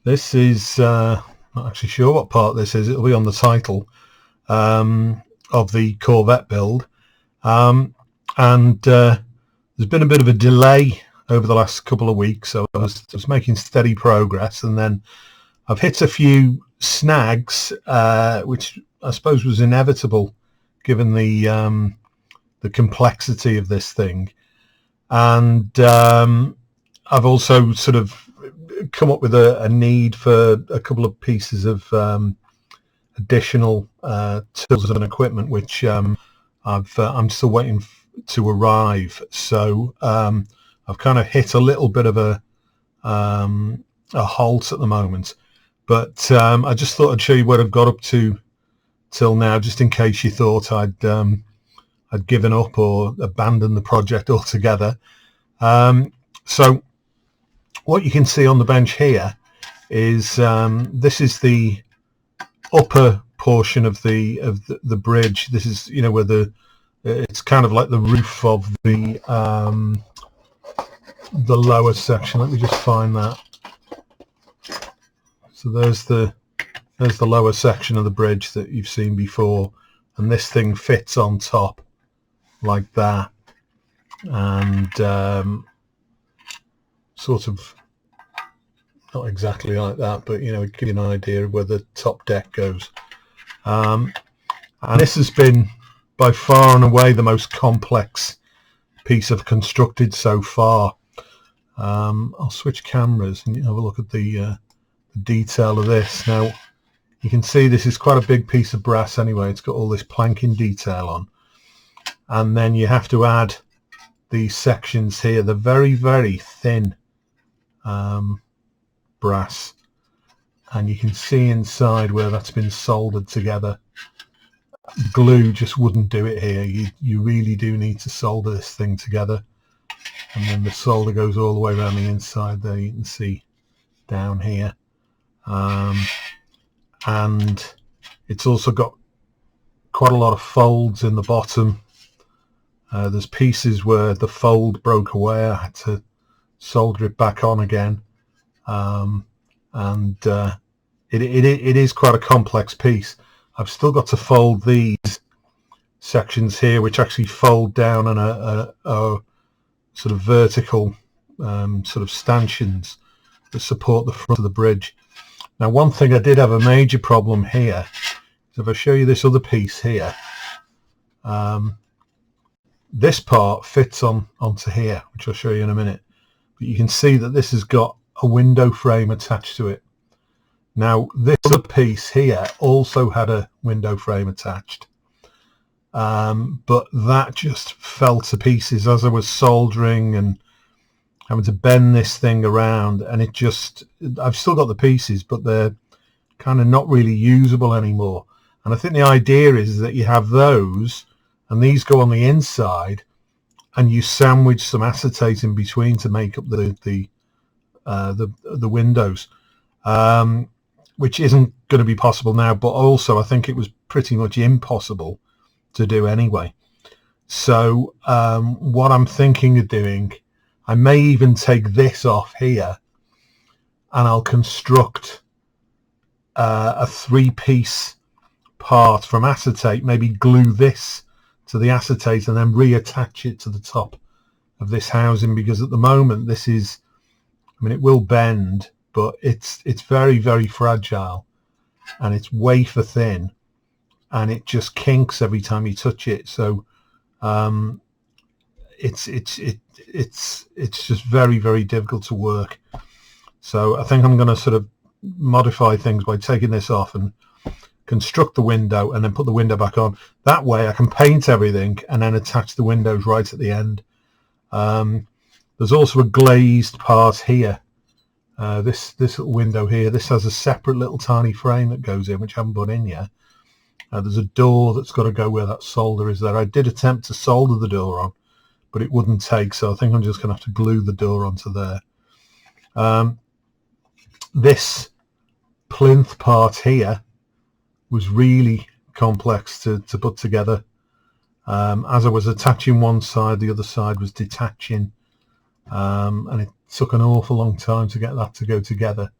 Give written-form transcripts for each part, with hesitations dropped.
This is not actually sure what part this is. It'll be on the title of the Corvette build, and there's been a bit of a delay over the last couple of weeks, so I was making steady progress, and then I've hit a few snags, which I suppose was inevitable given the complexity of this thing. And I've also sort of come up with a need for a couple of pieces of additional tools and equipment, which I'm still waiting to arrive. So I've kind of hit a little bit of a halt at the moment, but I just thought I'd show you what I've got up to till now, just in case you thought I'd given up or abandoned the project altogether. So what you can see on the bench here is this is the upper portion of the bridge. This is, you know, where it's kind of like the roof of the lower section. Let me just find that. So there's the lower section of the bridge that you've seen before, and this thing fits on top like that, and sort of not exactly like that, but you know, it gives you an idea of where the top deck goes. And this has been by far and away the most complex piece I've constructed so far. I'll switch cameras and have a look at the detail of this. Now you can see this is quite a big piece of brass anyway. It's got all this planking detail on, and then you have to add these sections here. They're very, very thin brass, and you can see inside where that's been soldered together. Glue just wouldn't do it here. You really do need to solder this thing together, and then the solder goes all the way around the inside there. You can see down here, and it's also got quite a lot of folds in the bottom. There's pieces where the fold broke away. I had to solder it back on again, and it is quite a complex piece. I've still got to fold these sections here, which actually fold down on a sort of vertical sort of stanchions that support the front of the bridge. Now, one thing I did have a major problem here is if I show you this other piece here, this part fits onto here, which I'll show you in a minute, but you can see that this has got a window frame attached to it. Now, this other piece here also had a window frame attached, but that just fell to pieces as I was soldering and having to bend this thing around, and I've still got the pieces, but they're kind of not really usable anymore. And I think the idea is that you have those, and these go on the inside, and you sandwich some acetate in between to make up the windows, which isn't going to be possible now, but also I think it was pretty much impossible to do anyway. So what I'm thinking of doing, I may even take this off here, and I'll construct a three-piece part from acetate, maybe glue this to the acetate and then reattach it to the top of this housing, because at the moment this is, I mean, it will bend, but it's very, very fragile, and it's wafer thin, and it just kinks every time you touch it. So it's just very, very difficult to work. So I think I'm going to sort of modify things by taking this off and construct the window and then put the window back on. That way I can paint everything and then attach the windows right at the end. There's also a glazed part here. This little window here, this has a separate little tiny frame that goes in, which I haven't put in yet. There's a door that's got to go where that solder is there. I did attempt to solder the door on, but it wouldn't take, so I think I'm just going to have to glue the door onto there. This plinth part here was really complex to put together. As I was attaching one side, the other side was detaching, and it took an awful long time to get that to go together,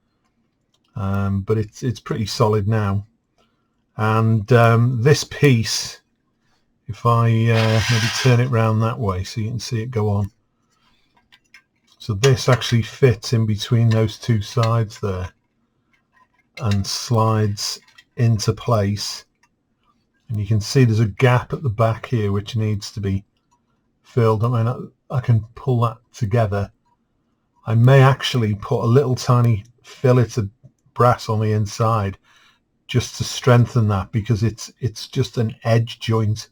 but it's pretty solid now. And this piece, if I maybe turn it round that way so you can see it go on, so this actually fits in between those two sides there and slides into place, and you can see there's a gap at the back here which needs to be filled. I mean, I can pull that together. I may actually put a little tiny fillet of brass on the inside just to strengthen that, because it's just an edge joint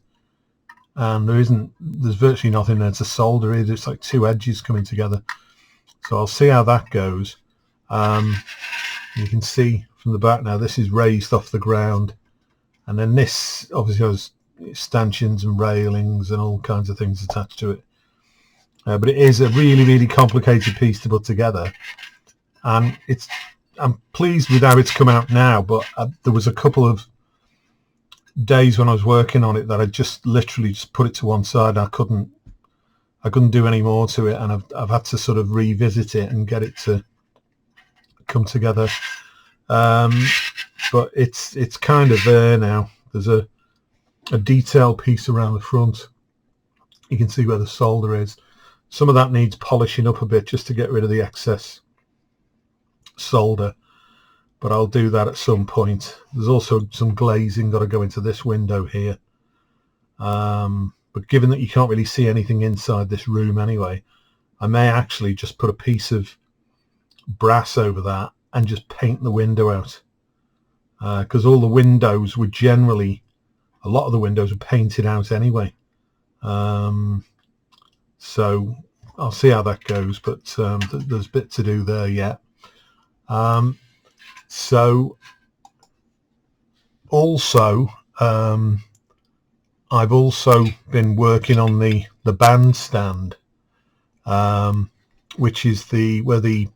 and there's virtually nothing there to solder either. It's like two edges coming together. So I'll see how that goes. You can see from the back now this is raised off the ground, and then this obviously has stanchions and railings and all kinds of things attached to it. But it is a really complicated piece to put together, and I'm pleased with how it's come out now, but there was a couple of days when I was working on it that I just literally just put it to one side. I couldn't do any more to it, and I've had to sort of revisit it and get it to come together. But it's kind of there now. There's a detail piece around the front. You can see where the solder is. Some of that needs polishing up a bit just to get rid of the excess solder, but I'll do that at some point. There's also some glazing got to go into this window here, but given that you can't really see anything inside this room anyway, I may actually just put a piece of brass over that and just paint the window out, because all the windows were generally, a lot of the windows were painted out anyway. So I'll see how that goes, but there's a bit to do there yet. So also I've also been working on the bandstand, which is where the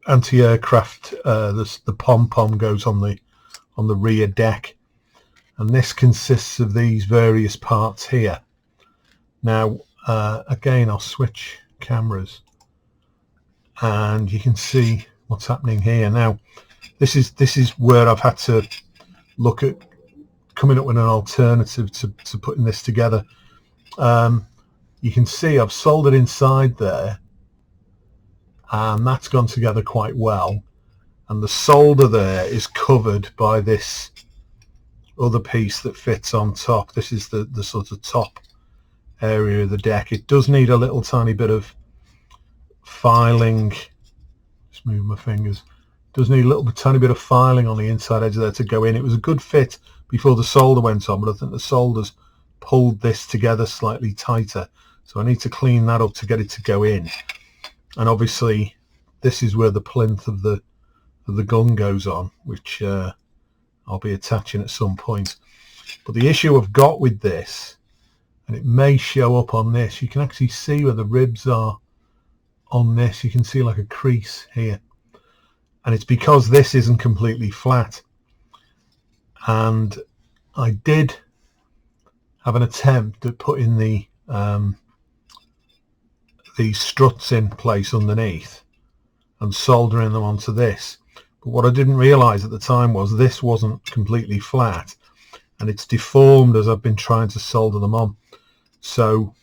anti-aircraft, the pom-pom goes on the rear deck, and this consists of these various parts here. Now again, I'll switch cameras and you can see what's happening here. Now this is where I've had to look at coming up with an alternative to putting this together. You can see I've soldered inside there, and that's gone together quite well, and the solder there is covered by this other piece that fits on top. This is the sort of top area of the deck. It does need a little tiny bit of filing. Just move my fingers. It does need a little tiny bit of filing on the inside edge there to go in. It was a good fit before the solder went on, but I think the solder's pulled this together slightly tighter, so I need to clean that up to get it to go in. And obviously this is where the plinth of the gun goes on, which I'll be attaching at some point. But the issue I've got with this, and it may show up on this, you can actually see where the ribs are on this. You can see like a crease here, and it's because this isn't completely flat. And I did have an attempt at putting these struts in place underneath and soldering them onto this, but what I didn't realize at the time was this wasn't completely flat, and it's deformed as I've been trying to solder them on. So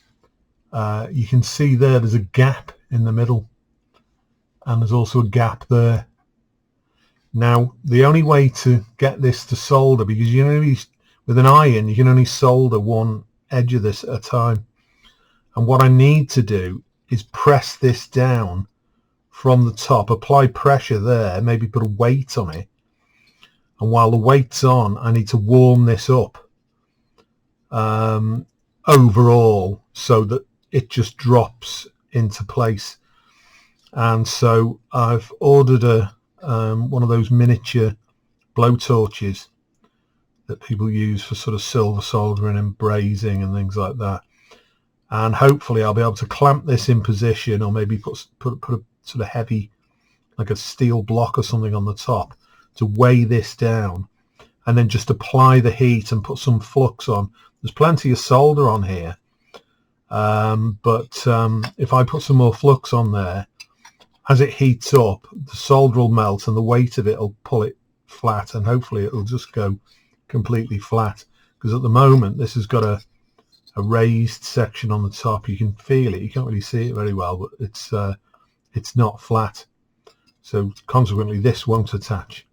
you can see there's a gap in the middle, and there's also a gap there. Now the only way to get this to solder, because you know with an iron you can only solder one edge of this at a time, and what I need to do is press this down from the top, apply pressure there, maybe put a weight on it, and while the weight's on I need to warm this up overall so that it just drops into place. And so I've ordered one of those miniature blow torches that people use for sort of silver soldering and brazing and things like that, and hopefully I'll be able to clamp this in position, or maybe put a sort of heavy, like a steel block or something on the top to weigh this down, and then just apply the heat and put some flux on. There's plenty of solder on here, If I put some more flux on there, as it heats up, the solder will melt and the weight of it will pull it flat, and hopefully it'll just go completely flat, because at the moment this has got a raised section on the top. You can feel it, you can't really see it very well, but it's not flat, so consequently this won't attach.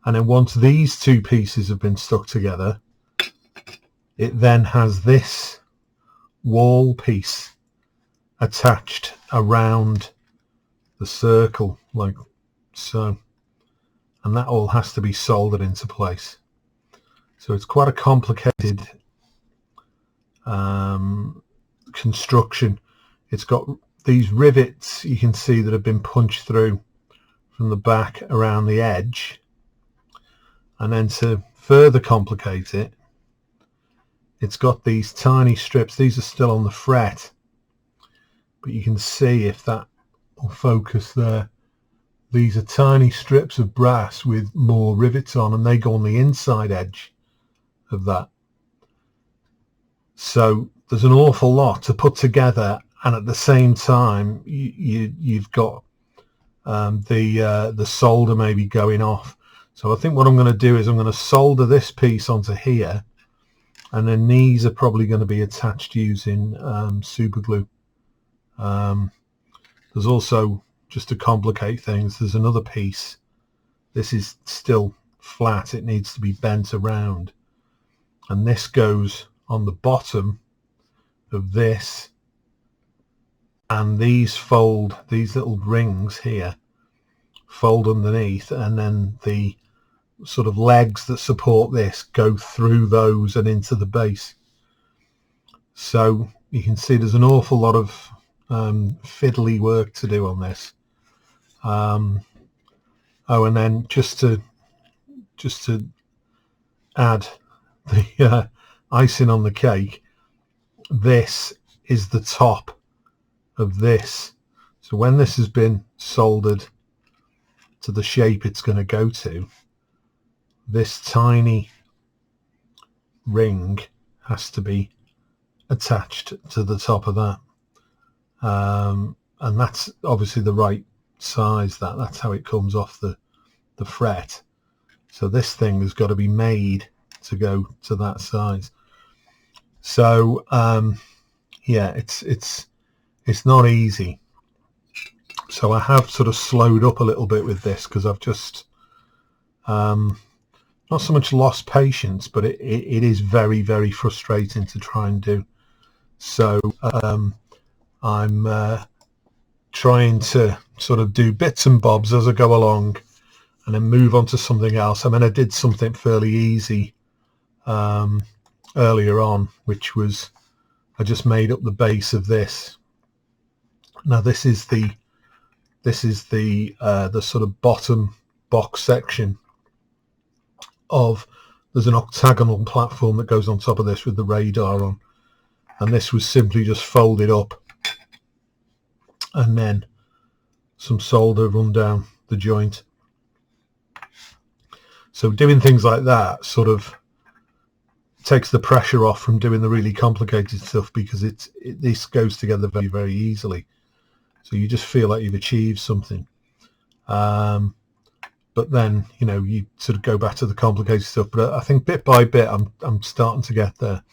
And then once these two pieces have been stuck together, it then has this wall piece attached around the circle like so, and that all has to be soldered into place. So it's quite a complicated construction. It's got these rivets you can see that have been punched through from the back around the edge, and then to further complicate it, it's got these tiny strips. These are still on the fret, but you can see, if that will focus there, these are tiny strips of brass with more rivets on, and they go on the inside edge of that. So there's an awful lot to put together, and at the same time you've got the solder maybe going off. So I think what I'm going to do is I'm going to solder this piece onto here, and then these are probably going to be attached using super glue. There's also, just to complicate things, there's another piece. This is still flat, it needs to be bent around, and this goes on the bottom of this, and these fold, these little rings here fold underneath, and then the sort of legs that support this go through those and into the base. So you can see there's an awful lot of fiddly work to do on this. Oh, and then just to add the icing on the cake, this is the top of this. So when this has been soldered to the shape it's going to go to, this tiny ring has to be attached to the top of that, and that's obviously the right size. That's how it comes off the fret. So this thing has got to be made to go to that size. So yeah, it's not easy. So I have sort of slowed up a little bit with this, because I've just not so much lost patience, but it is very, very frustrating to try and do. So I'm trying to sort of do bits and bobs as I go along, and then move on to something else. I mean, I did something fairly easy earlier on, which was I just made up the base of this. Now this is the sort of bottom box section of, there's an octagonal platform that goes on top of this with the radar on, and this was simply just folded up and then some solder run down the joint. So doing things like that sort of takes the pressure off from doing the really complicated stuff, because this goes together very, very easily. So you just feel like you've achieved something. But then, you know, you sort of go back to the complicated stuff. But I think bit by bit, I'm starting to get there.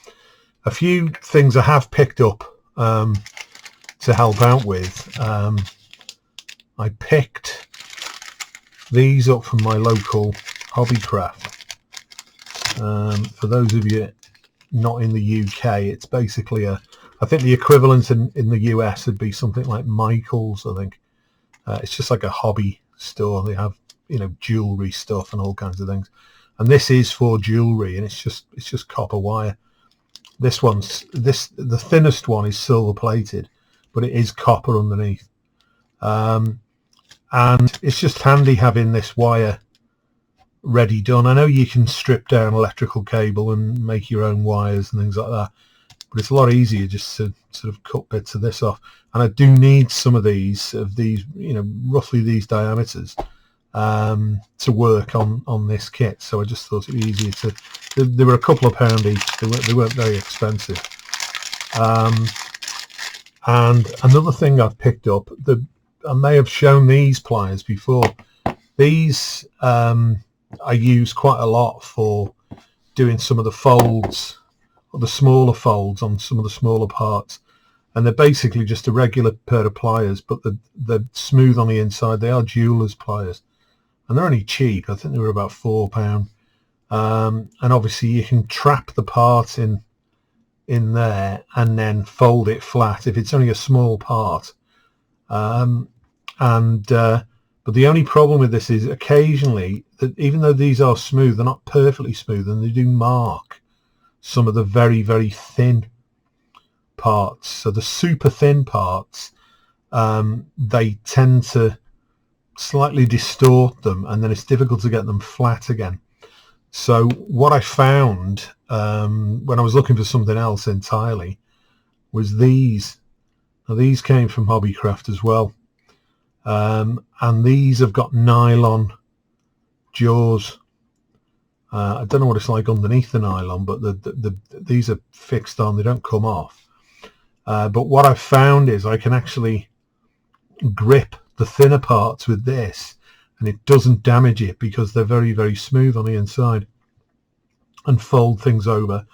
A few things I have picked up to help out with. I picked these up from my local Hobbycraft. For those of you not in the UK, it's basically I think the equivalent in the US would be something like Michael's. I think it's just like a hobby store. They have, you know, jewelry stuff and all kinds of things, and this is for jewelry, and it's just copper wire. The thinnest one is silver plated, but it is copper underneath, and it's just handy having this wire ready done. I know you can strip down electrical cable and make your own wires and things like that, but it's a lot easier just to sort of cut bits of this off. And I do need some of these, you know, roughly these diameters to work on this kit. So I just thought it'd be easier to, they were a couple of pound each, they weren't very expensive. And another thing I've picked up, I may have shown these pliers before. These I use quite a lot for doing some of the folds, or the smaller folds on some of the smaller parts. And they're basically just a regular pair of pliers, but they're smooth on the inside. They are jeweler's pliers, and they're only cheap. I think they were about £4. And obviously you can trap the part in there and then fold it flat if it's only a small part. But the only problem with this is occasionally that even though these are smooth, they're not perfectly smooth, and they do mark some of the very, very thin parts. So the super thin parts, they tend to slightly distort them, and then it's difficult to get them flat again. So what I found when I was looking for something else entirely was these. Now these came from Hobbycraft as well, and these have got nylon jaws. I don't know what it's like underneath the nylon, but these are fixed on, they don't come off. But what I've found is I can actually grip the thinner parts with this, and it doesn't damage it because they're very, very smooth on the inside, and fold things over.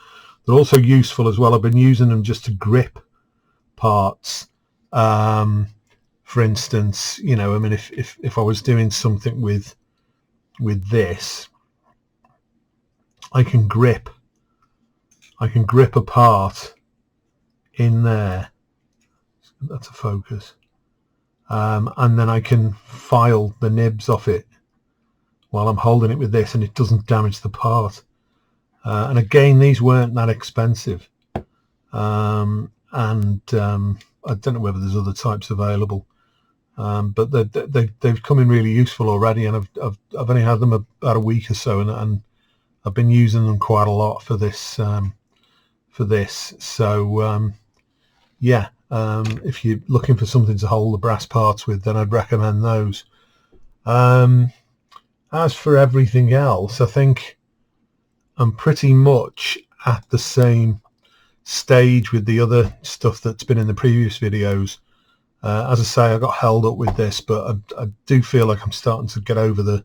They're also useful as well. I've been using them just to grip parts. For instance, you know, I mean, if I was doing something with this, I can grip a part in there. That's a focus. And then I can file the nibs off it while I'm holding it with this, and it doesn't damage the part. And again, these weren't that expensive. I don't know whether there's other types available, but they've come in really useful already, and I've only had them about a week or so, and I've been using them quite a lot for this. So yeah, if you're looking for something to hold the brass parts with, then I'd recommend those. As for everything else, I think I'm pretty much at the same stage with the other stuff that's been in the previous videos. As I say, I got held up with this, but I do feel like I'm starting to get over the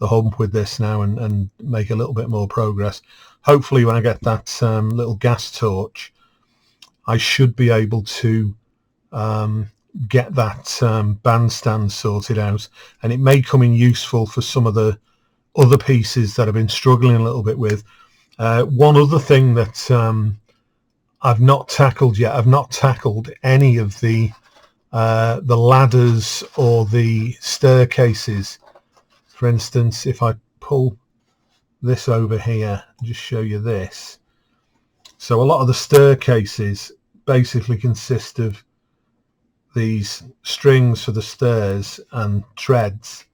hump with this now, and make a little bit more progress. Hopefully when I get that little gas torch, I should be able to get that bandstand sorted out, and it may come in useful for some of the other pieces that I've been struggling a little bit with. One other thing that I've not tackled yet, I've not tackled any of the ladders or the staircases. For instance, if I pull this over here and just show you this. So a lot of the staircases basically consist of these strings for the stairs and treads,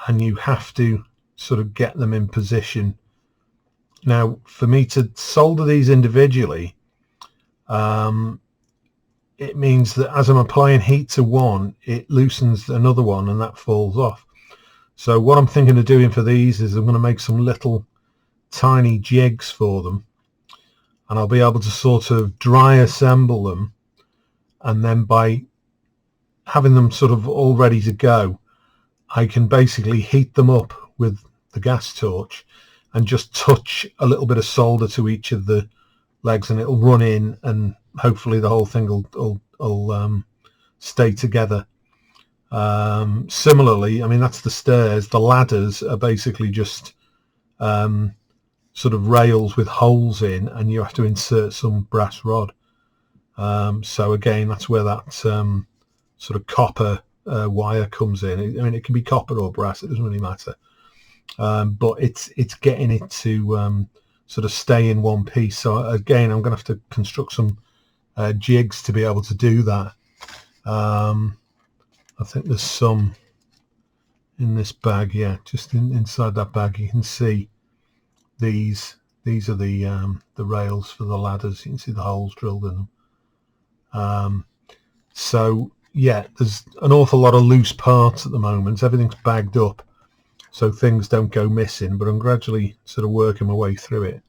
and you have to sort of get them in position. Now, for me to solder these individually, it means that as I'm applying heat to one, it loosens another one, and that falls off. So what I'm thinking of doing for these is I'm going to make some little tiny jigs for them, and I'll be able to sort of dry assemble them, and then by having them sort of all ready to go, I can basically heat them up with the gas torch and just touch a little bit of solder to each of the legs, and it'll run in, and hopefully the whole thing will stay together. Similarly, I mean, that's the stairs. The ladders are basically just sort of rails with holes in, and you have to insert some brass rod. So again, that's where that sort of copper wire comes in. I mean, it can be copper or brass, it doesn't really matter. But it's getting it to sort of stay in one piece. So again, I'm going to have to construct some jigs to be able to do that. I think there's some in this bag. Yeah, just inside that bag you can see these are the rails for the ladders. You can see the holes drilled in them. So yeah, there's an awful lot of loose parts at the moment. Everything's bagged up so things don't go missing, but I'm gradually sort of working my way through it.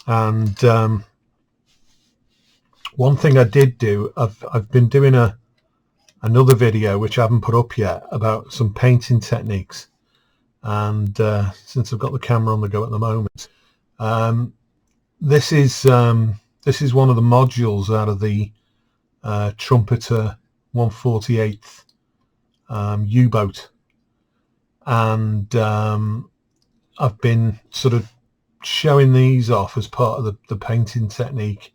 And One thing I did do, I've been doing another video which I haven't put up yet about some painting techniques, and since I've got the camera on the go at the moment, this is one of the modules out of the Trumpeter 148th U-boat, and I've been sort of showing these off as part of the painting technique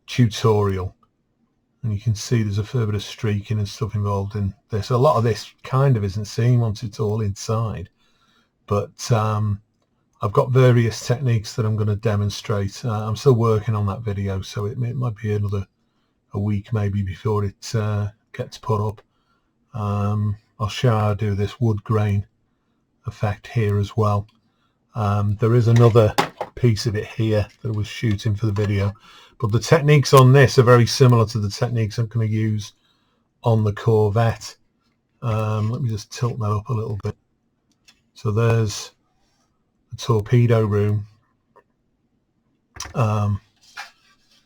tutorial, and you can see there's a fair bit of streaking and stuff involved in this. A lot of this kind of isn't seen once it's all inside, but I've got various techniques that I'm going to demonstrate. I'm still working on that video, so it might be a week maybe before it gets put up. I'll show how I do this wood grain effect here as well. There is another piece of it here that I was shooting for the video, but the techniques on this are very similar to the techniques I'm going to use on the Corvette. Let me just tilt that up a little bit. So there's the torpedo room, and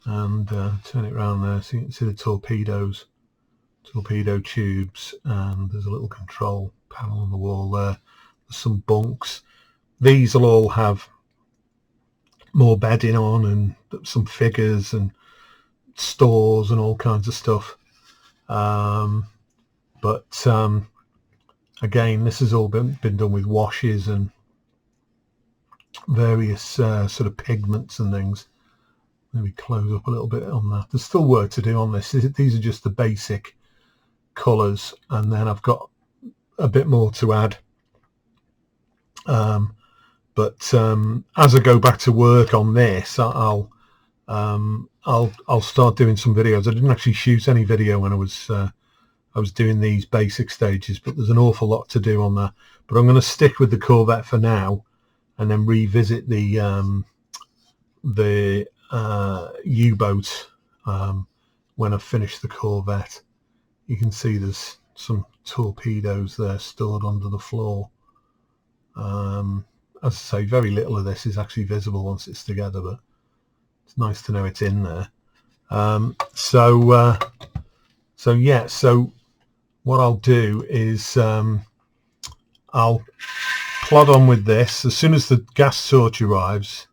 turn it around there so you can see the torpedo tubes, and there's a little control panel on the wall there. There's some bunks. These will all have more bedding on and some figures and stores and all kinds of stuff. But again, this has all been done with washes and various sort of pigments and things. Maybe close up a little bit on that. There's still work to do on this. These are just the basic colours, and then I've got a bit more to add. But as I go back to work on this, I'll start doing some videos. I didn't actually shoot any video when I was doing these basic stages, but there's an awful lot to do on that. But I'm going to stick with the Corvette for now, and then revisit the U-boat when I finish the Corvette. You can see there's some torpedoes there stored under the floor. As I say, very little of this is actually visible once it's together, but it's nice to know it's in there. So yeah, so what I'll do is I'll plod on with this. As soon as the gas torch arrives,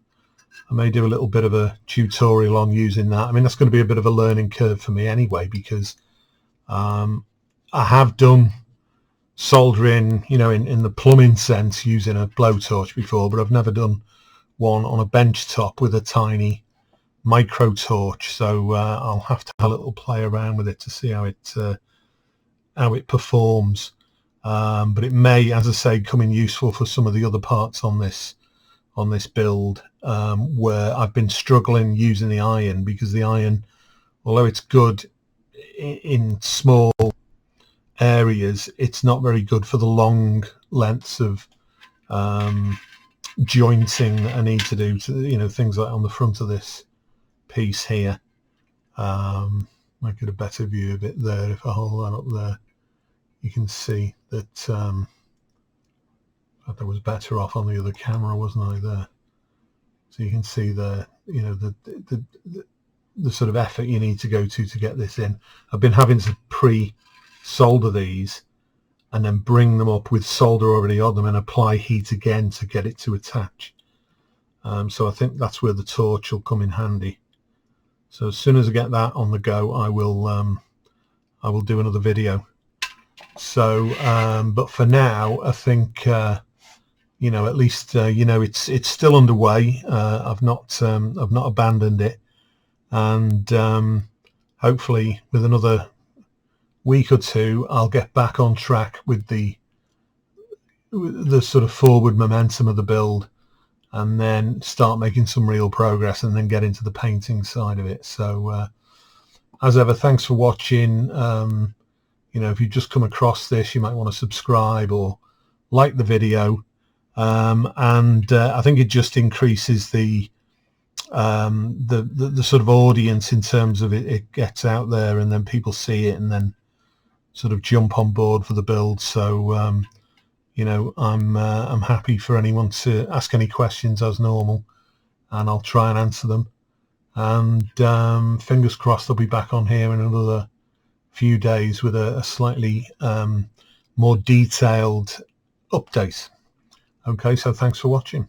I may do a little bit of a tutorial on using that. I mean, that's going to be a bit of a learning curve for me anyway, because I have done soldering, you know, in the plumbing sense, using a blowtorch before, but I've never done one on a bench top with a tiny micro torch. So I'll have to have a little play around with it to see how it performs. But it may, as I say, come in useful for some of the other parts on this build, where I've been struggling using the iron, because the iron, although it's good in small areas, it's not very good for the long lengths of jointing that I need to do to, you know, things like on the front of this piece here. Might get a better view of it there. If I hold that up there, you can see that I was better off on the other camera, wasn't I, there? So you can see the, you know, the sort of effort you need to go to get this in. I've been having to pre-solder these and then bring them up with solder already on them and apply heat again to get it to attach. So I think that's where the torch will come in handy. So as soon as I get that on the go, I will do another video. So but for now, I think you know, at least you know, it's still underway. I've not abandoned it, and hopefully with another week or two, I'll get back on track with the sort of forward momentum of the build, and then start making some real progress, and then get into the painting side of it. So as ever, thanks for watching. You know, if you've just come across this, you might want to subscribe or like the video, and I think it just increases the sort of audience in terms of it gets out there, and then people see it and then sort of jump on board for the build. So you know, I'm happy for anyone to ask any questions as normal, and I'll try and answer them. and fingers crossed I'll be back on here in another few days with a slightly more detailed update. Okay, so thanks for watching.